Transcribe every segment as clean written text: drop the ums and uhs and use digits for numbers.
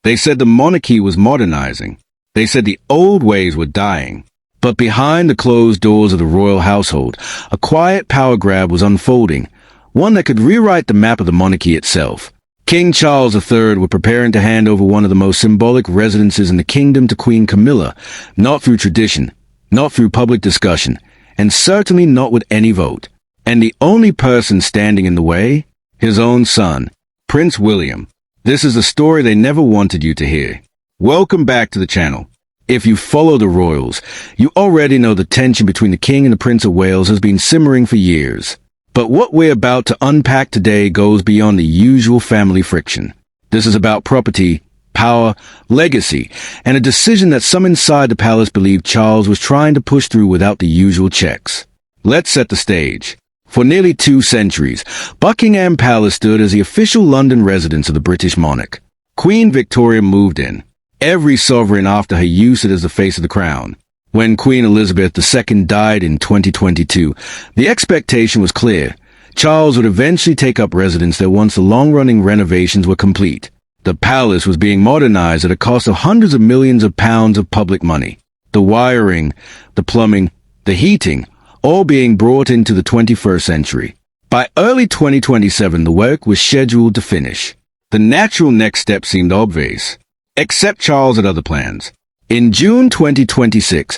They said the monarchy was modernizing. They said the old ways were dying. But behind the closed doors of the royal household, a quiet power grab was unfolding, one that could rewrite the map of the monarchy itself. King Charles III was preparing to hand over one of the most symbolic residences in the kingdom to Queen Camilla, not through tradition, not through public discussion, and certainly not with any vote. And the only person standing in the way? His own son, Prince William. This is a story they never wanted you to hear. Welcome back to the channel. If you follow the royals, you already know the tension between the King and the Prince of Wales has been simmering for years. But what we're about to unpack today goes beyond the usual family friction. This is about property, power, legacy, and a decision that some inside the palace believed Charles was trying to push through without the usual checks. Let's set the stage. For nearly 2 centuries, Buckingham Palace stood as the official London residence of the British monarch. Queen Victoria moved in, every sovereign after her used it as the face of the crown. When Queen Elizabeth II died in 2022, the expectation was clear. Charles would eventually take up residence there once the long-running renovations were complete. The palace was being modernized at a cost of hundreds of millions of pounds of public money. The wiring, the plumbing, the heating, all being brought into the 21st century. By early 2027, the work was scheduled to finish. The natural next step seemed obvious. Except Charles had other plans. In June 2026,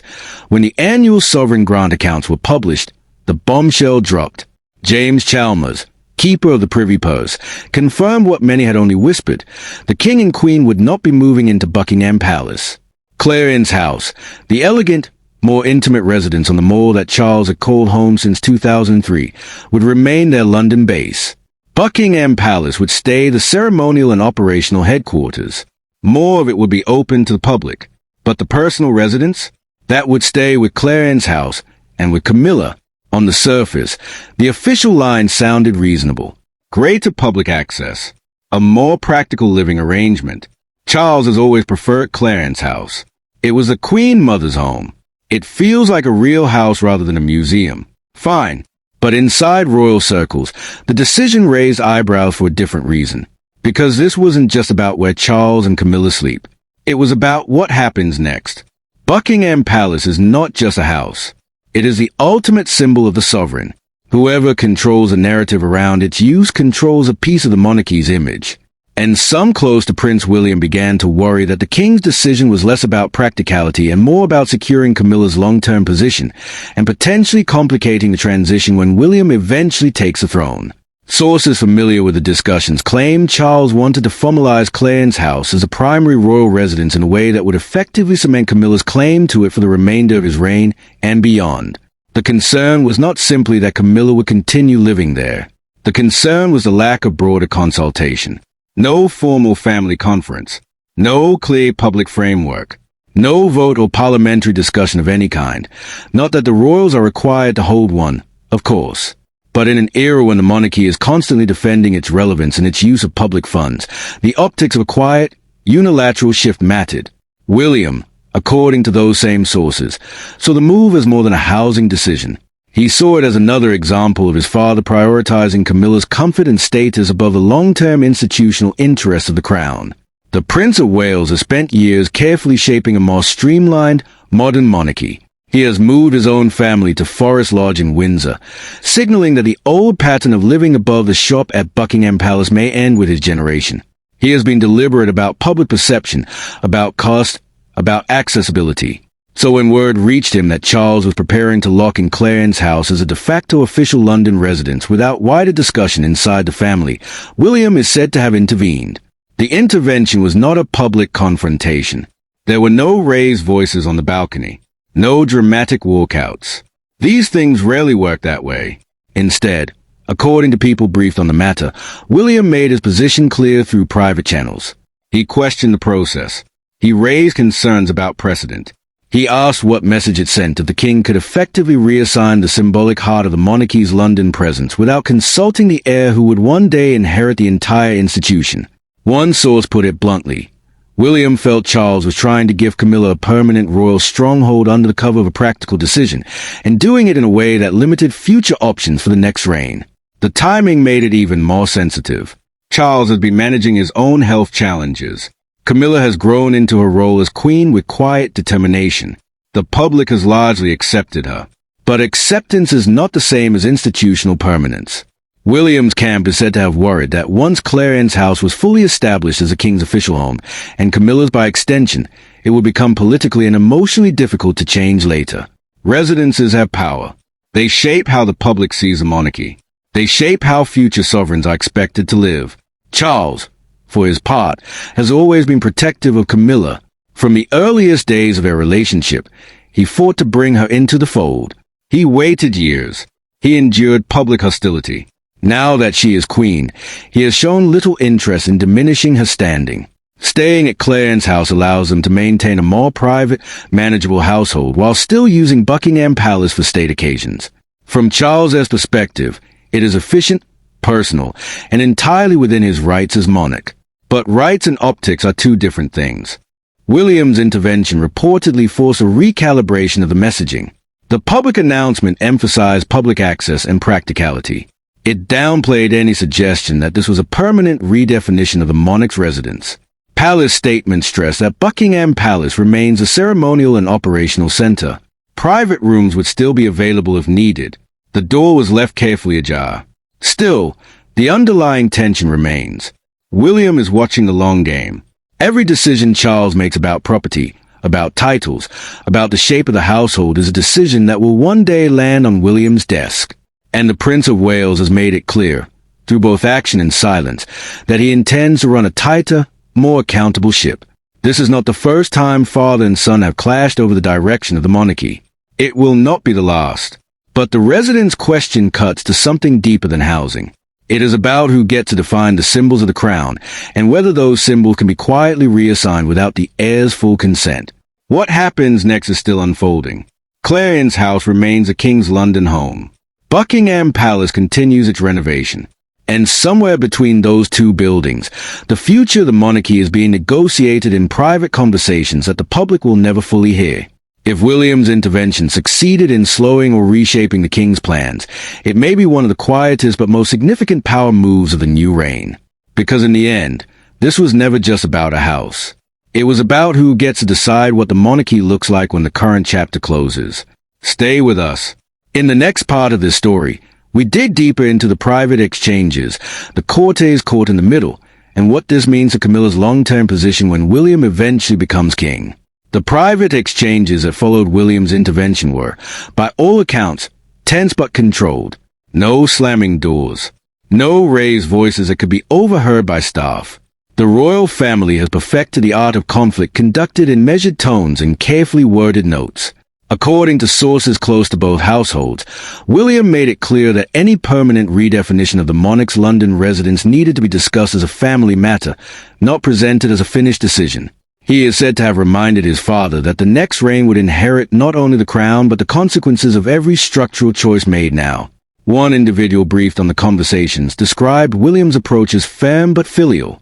when the annual sovereign grant accounts were published, the bombshell dropped. James Chalmers, keeper of the Privy Purse, confirmed what many had only whispered. The King and Queen would not be moving into Buckingham Palace. Clarence House, the elegant, more intimate residence on the Mall that Charles had called home since 2003, would remain their London base. Buckingham Palace would stay the ceremonial and operational headquarters. More of it would be open to the public. But the personal residence? That would stay with Clarence House and with Camilla. On the surface, the official line sounded reasonable. Greater public access. A more practical living arrangement. Charles has always preferred Clarence House. It was the Queen Mother's home. It feels like a real house rather than a museum. Fine. But inside royal circles, the decision raised eyebrows for a different reason. Because this wasn't just about where Charles and Camilla sleep. It was about what happens next. Buckingham Palace is not just a house. It is the ultimate symbol of the sovereign. Whoever controls the narrative around its use controls a piece of the monarchy's image. And some close to Prince William began to worry that the king's decision was less about practicality and more about securing Camilla's long-term position, and potentially complicating the transition when William eventually takes the throne. Sources familiar with the discussions claim Charles wanted to formalize Clarence House as a primary royal residence in a way that would effectively cement Camilla's claim to it for the remainder of his reign and beyond. The concern was not simply that Camilla would continue living there. The concern was the lack of broader consultation. No formal family conference. No clear public framework. No vote or parliamentary discussion of any kind. Not that the royals are required to hold one, of course. But in an era when the monarchy is constantly defending its relevance and its use of public funds, the optics of a quiet, unilateral shift mattered. William, according to those same sources, saw the move as more than a housing decision. He saw it as another example of his father prioritizing Camilla's comfort and status above the long-term institutional interests of the crown. The Prince of Wales has spent years carefully shaping a more streamlined, modern monarchy. He has moved his own family to Forest Lodge in Windsor, signaling that the old pattern of living above the shop at Buckingham Palace may end with his generation. He has been deliberate about public perception, about cost, about accessibility. So when word reached him that Charles was preparing to lock in Clarence House as a de facto official London residence without wider discussion inside the family, William is said to have intervened. The intervention was not a public confrontation. There were no raised voices on the balcony. No dramatic walkouts. These things rarely work that way. Instead, according to people briefed on the matter, William made his position clear through private channels. He questioned the process. He raised concerns about precedent. He asked what message it sent if the king could effectively reassign the symbolic heart of the monarchy's London presence without consulting the heir who would one day inherit the entire institution. One source put it bluntly. William felt Charles was trying to give Camilla a permanent royal stronghold under the cover of a practical decision, and doing it in a way that limited future options for the next reign. The timing made it even more sensitive. Charles had been managing his own health challenges. Camilla has grown into her role as queen with quiet determination. The public has largely accepted her. But acceptance is not the same as institutional permanence. William's camp is said to have worried that once Clarence House was fully established as the king's official home, and Camilla's by extension, it would become politically and emotionally difficult to change later. Residences have power. They shape how the public sees a monarchy. They shape how future sovereigns are expected to live. Charles, for his part, has always been protective of Camilla. From the earliest days of their relationship, he fought to bring her into the fold. He waited years. He endured public hostility. Now that she is queen, he has shown little interest in diminishing her standing. Staying at Clarence House allows them to maintain a more private, manageable household while still using Buckingham Palace for state occasions. From Charles's perspective, it is efficient, personal, and entirely within his rights as monarch. But rights and optics are two different things. William's intervention reportedly forced a recalibration of the messaging. The public announcement emphasized public access and practicality. It downplayed any suggestion that this was a permanent redefinition of the monarch's residence. Palace statements stressed that Buckingham Palace remains a ceremonial and operational center. Private rooms would still be available if needed. The door was left carefully ajar. Still, the underlying tension remains. William is watching the long game. Every decision Charles makes about property, about titles, about the shape of the household is a decision that will one day land on William's desk. And the Prince of Wales has made it clear, through both action and silence, that he intends to run a tighter, more accountable ship. This is not the first time father and son have clashed over the direction of the monarchy. It will not be the last. But the residence question cuts to something deeper than housing. It is about who gets to define the symbols of the crown, and whether those symbols can be quietly reassigned without the heir's full consent. What happens next is still unfolding. Clarence House remains the king's London home. Buckingham Palace continues its renovation. And somewhere between those two buildings, the future of the monarchy is being negotiated in private conversations that the public will never fully hear. If William's intervention succeeded in slowing or reshaping the king's plans, it may be one of the quietest but most significant power moves of the new reign. Because in the end, this was never just about a house. It was about who gets to decide what the monarchy looks like when the current chapter closes. Stay with us. In the next part of this story, we dig deeper into the private exchanges, the courtiers caught in the middle, and what this means for Camilla's long-term position when William eventually becomes king. The private exchanges that followed William's intervention were, by all accounts, tense but controlled. No slamming doors. No raised voices that could be overheard by staff. The royal family has perfected the art of conflict conducted in measured tones and carefully worded notes. According to sources close to both households, William made it clear that any permanent redefinition of the monarch's London residence needed to be discussed as a family matter, not presented as a finished decision. He is said to have reminded his father that the next reign would inherit not only the crown but the consequences of every structural choice made now. One individual briefed on the conversations described William's approach as firm but filial.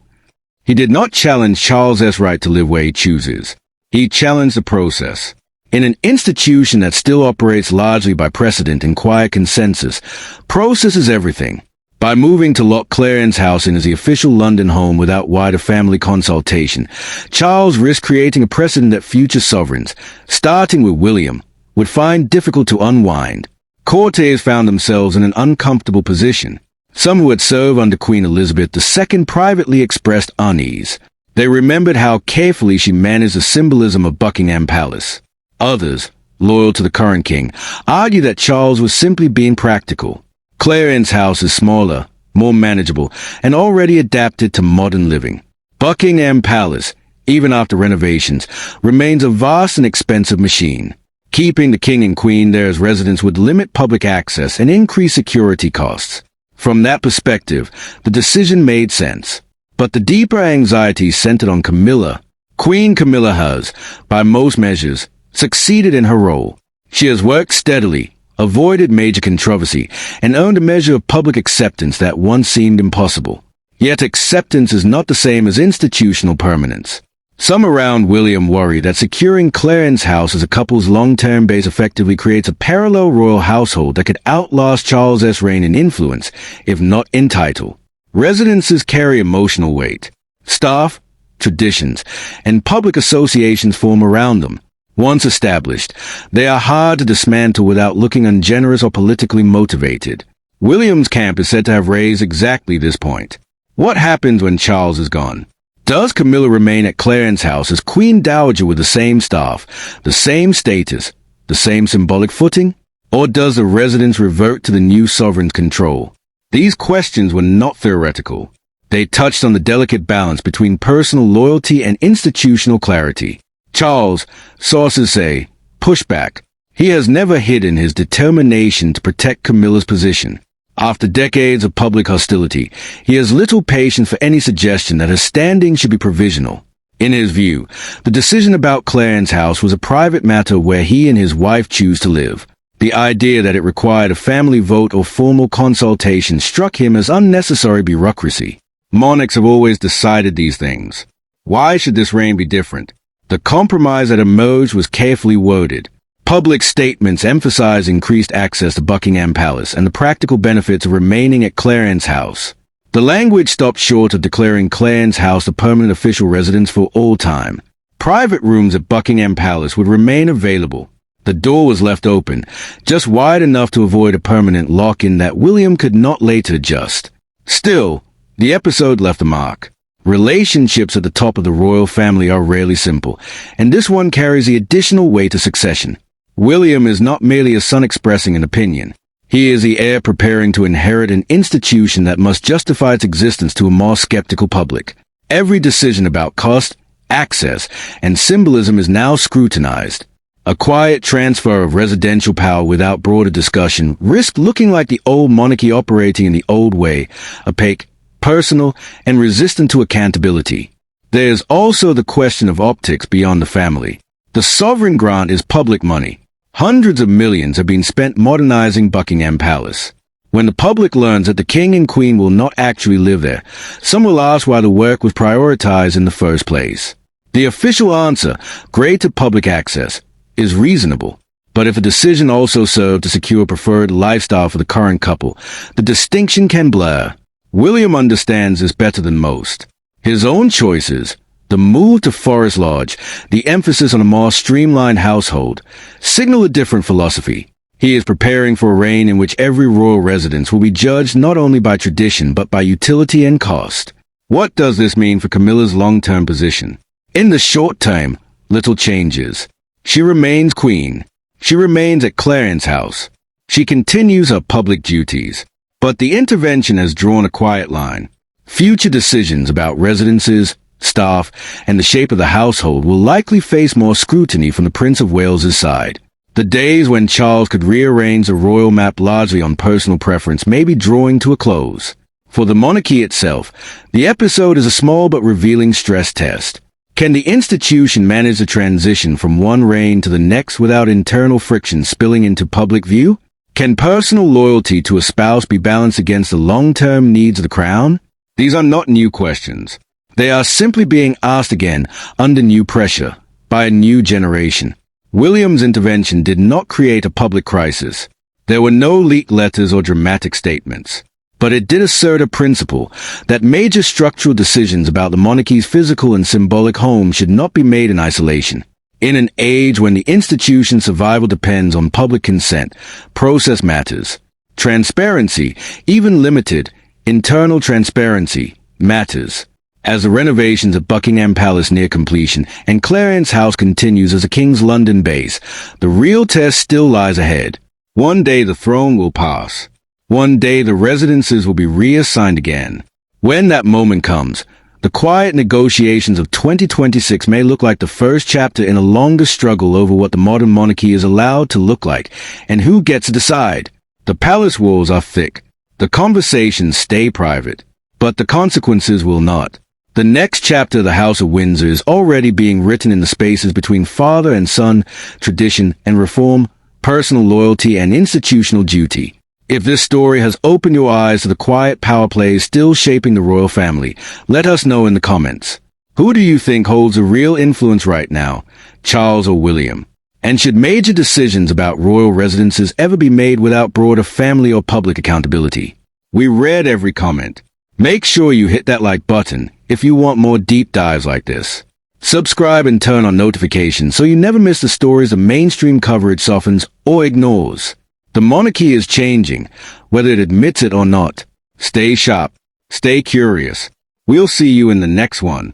He did not challenge Charles's right to live where he chooses. He challenged the process. In an institution that still operates largely by precedent and quiet consensus, process is everything. By moving to lock Clarence House in as the official London home without wider family consultation, Charles risked creating a precedent that future sovereigns, starting with William, would find difficult to unwind. Courtiers found themselves in an uncomfortable position. Some who had served under Queen Elizabeth II privately expressed unease. They remembered how carefully she managed the symbolism of Buckingham Palace. Others, loyal to the current king, argue that Charles was simply being practical. Clarence House is smaller, more manageable, and already adapted to modern living. Buckingham Palace, even after renovations, remains a vast and expensive machine. Keeping the king and queen there as residents would limit public access and increase security costs. From that perspective, the decision made sense. But the deeper anxiety centered on Camilla. Queen Camilla has, by most measures, succeeded in her role. She has worked steadily, avoided major controversy, and earned a measure of public acceptance that once seemed impossible. Yet acceptance is not the same as institutional permanence. Some around William worry that securing Clarence House as a couple's long-term base effectively creates a parallel royal household that could outlast Charles's reign in influence, if not in title. Residences carry emotional weight. Staff, traditions, and public associations form around them. Once established, they are hard to dismantle without looking ungenerous or politically motivated. William's camp is said to have raised exactly this point. What happens when Charles is gone? Does Camilla remain at Clarence House as Queen Dowager with the same staff, the same status, the same symbolic footing? Or does the residence revert to the new sovereign's control? These questions were not theoretical. They touched on the delicate balance between personal loyalty and institutional clarity. Charles, sources say, pushed back. He has never hidden his determination to protect Camilla's position. After decades of public hostility, he has little patience for any suggestion that her standing should be provisional. In his view, the decision about Clarence House was a private matter where he and his wife choose to live. The idea that it required a family vote or formal consultation struck him as unnecessary bureaucracy. Monarchs have always decided these things. Why should this reign be different? The compromise that emerged was carefully worded. Public statements emphasized increased access to Buckingham Palace and the practical benefits of remaining at Clarence House. The language stopped short of declaring Clarence House the permanent official residence for all time. Private rooms at Buckingham Palace would remain available. The door was left open, just wide enough to avoid a permanent lock-in that William could not later adjust. Still, the episode left a mark. Relationships at the top of the royal family are rarely simple, and this one carries the additional weight of succession. William is not merely a son expressing an opinion. He is the heir preparing to inherit an institution that must justify its existence to a more skeptical public. Every decision about cost, access, and symbolism is now scrutinized. A quiet transfer of residential power without broader discussion risked looking like the old monarchy operating in the old way, opaque, personal, and resistant to accountability. There is also the question of optics beyond the family. The sovereign grant is public money. Hundreds of millions have been spent modernizing Buckingham Palace. When the public learns that the king and queen will not actually live there, some will ask why the work was prioritized in the first place. The official answer, greater public access, is reasonable. But if a decision also served to secure a preferred lifestyle for the current couple, the distinction can blur. William understands this better than most. His own choices, the move to Forest Lodge, the emphasis on a more streamlined household, signal a different philosophy. He is preparing for a reign in which every royal residence will be judged not only by tradition but by utility and cost. What does this mean for Camilla's long-term position? In the short term, little changes. She remains queen. She remains at Clarence House. She continues her public duties. But the intervention has drawn a quiet line. Future decisions about residences, staff, and the shape of the household will likely face more scrutiny from the Prince of Wales's side. The days when Charles could rearrange the royal map largely on personal preference may be drawing to a close. For the monarchy itself, the episode is a small but revealing stress test. Can the institution manage the transition from one reign to the next without internal friction spilling into public view? Can personal loyalty to a spouse be balanced against the long-term needs of the crown? These are not new questions. They are simply being asked again under new pressure by a new generation. William's intervention did not create a public crisis. There were no leaked letters or dramatic statements. But it did assert a principle that major structural decisions about the monarchy's physical and symbolic home should not be made in isolation. In an age when the institution's survival depends on public consent, process matters. Transparency, even limited, internal transparency, matters. As the renovations of Buckingham Palace near completion and Clarence House continues as a King's London base, the real test still lies ahead. One day the throne will pass. One day the residences will be reassigned again. When that moment comes, the quiet negotiations of 2026 may look like the first chapter in a longer struggle over what the modern monarchy is allowed to look like and who gets to decide. The palace walls are thick. The conversations stay private, but the consequences will not. The next chapter of the House of Windsor is already being written in the spaces between father and son, tradition and reform, personal loyalty and institutional duty. If this story has opened your eyes to the quiet power plays still shaping the royal family, let us know in the comments. Who do you think holds a real influence right now, Charles or William? And should major decisions about royal residences ever be made without broader family or public accountability? We read every comment. Make sure you hit that like button if you want more deep dives like this. Subscribe and turn on notifications so you never miss the stories the mainstream coverage softens or ignores. The monarchy is changing, whether it admits it or not. Stay sharp. Stay curious. We'll see you in the next one.